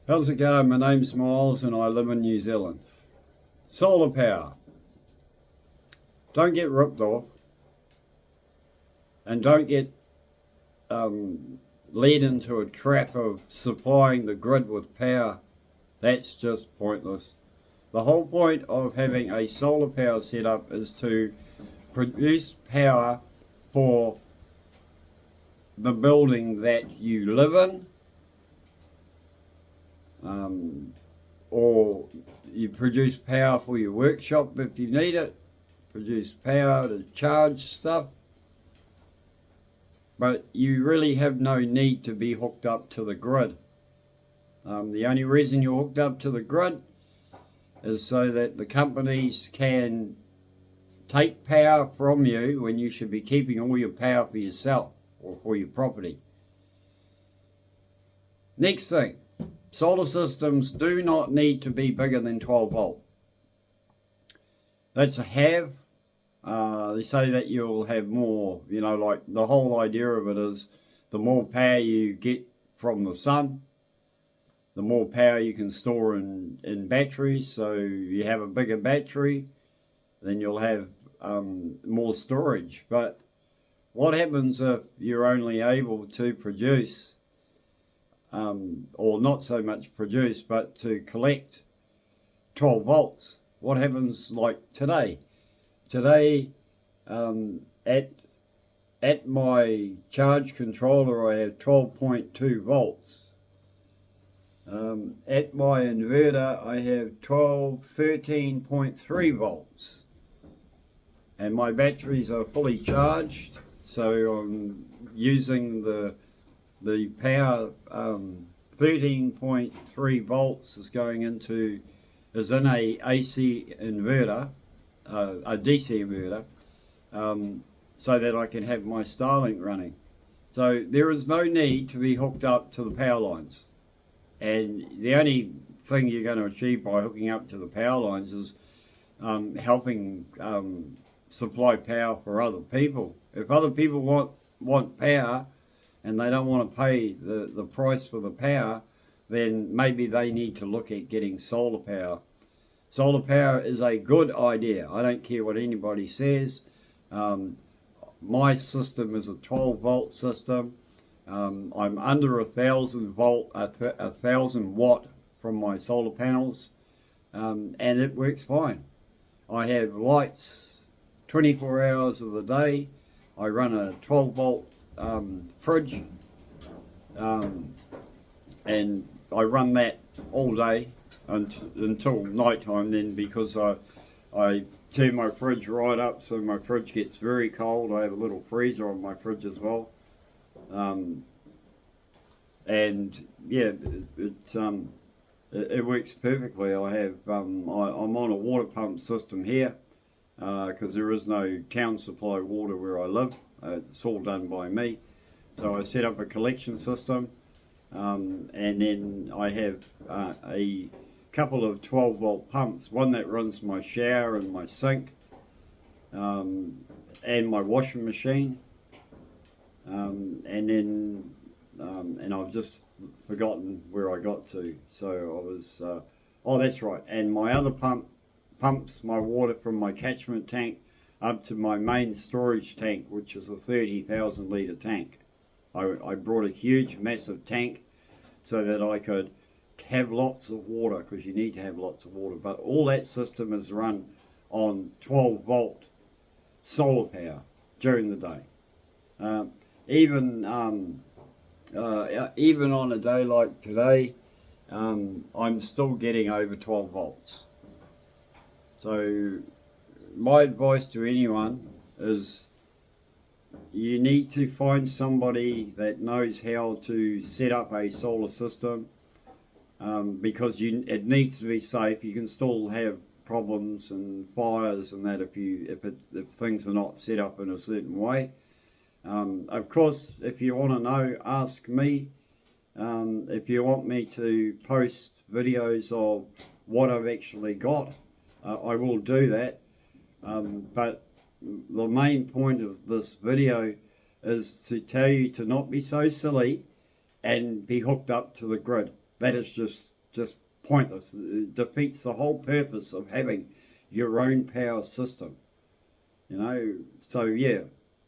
How's it going? My name's Miles and I live in New Zealand. Solar power. Don't get ripped off and don't get led into a trap of supplying the grid with power. That's just pointless. The whole point of having a solar power setup is to produce power for the building that you live in, or you produce power for your workshop if you need it, produce power to charge stuff, but you really have no need to be hooked up to the grid. The only reason you're hooked up to the grid is so that the companies can take power from you when you should be keeping all your power for yourself or for your property. Next thing, solar systems do not need to be bigger than 12 volt. That's a have. They say that you'll have more, like the whole idea of it is the more power you get from the sun, the more power you can store in batteries. So you have a bigger battery, then you'll have more storage. But what happens if you're only able to produce, or not so much produce, but to collect 12 volts? What happens like today? Today, at my charge controller, I have 12.2 volts. At my inverter, I have 13.3 volts. And my batteries are fully charged, so I'm using the power. 13.3 volts is in a AC inverter, a DC inverter, so that I can have my Starlink running. So there is no need to be hooked up to the power lines. And the only thing you're going to achieve by hooking up to the power lines is helping supply power for other people. If other people want power and they don't want to pay the price for the power, then maybe they need to look at getting solar power. Solar power is a good idea. I don't care what anybody says. My system is a 12 volt system. I'm under 1,000 watt from my solar panels, and it works fine. I have lights 24 hours of the day. I run a 12 volt fridge, and I run that all day until night time then, because I turn my fridge right up so my fridge gets very cold. I have a little freezer on my fridge as well. And yeah, it works perfectly. I have I'm on a water pump system here because there is no town supply water where I live. It's all done by me. So I set up a collection system, and then I have a couple of 12 volt pumps, one that runs my shower and my sink, and my washing machine, and then and I've just forgotten where I got to. So I was oh, that's right, and my other pumps my water from my catchment tank up to my main storage tank, which is a 30,000 litre tank. I brought a huge massive tank so that I could have lots of water, because you need to have lots of water, but all that system is run on 12 volt solar power during the day. Even on a day like today, I'm still getting over 12 volts. So my advice to anyone is you need to find somebody that knows how to set up a solar system, because it needs to be safe. You can still have problems and fires and that if things are not set up in a certain way. Of course, if you want to know, ask me. If you want me to post videos of what I've actually got, I will do that. But the main point of this video is to tell you to not be so silly and be hooked up to the grid. That is just just pointless. It defeats the whole purpose of having your own power system. You know, so yeah,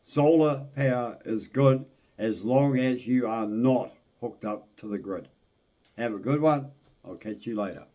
solar power is good as long as you are not hooked up to the grid. Have a good one. I'll catch you later.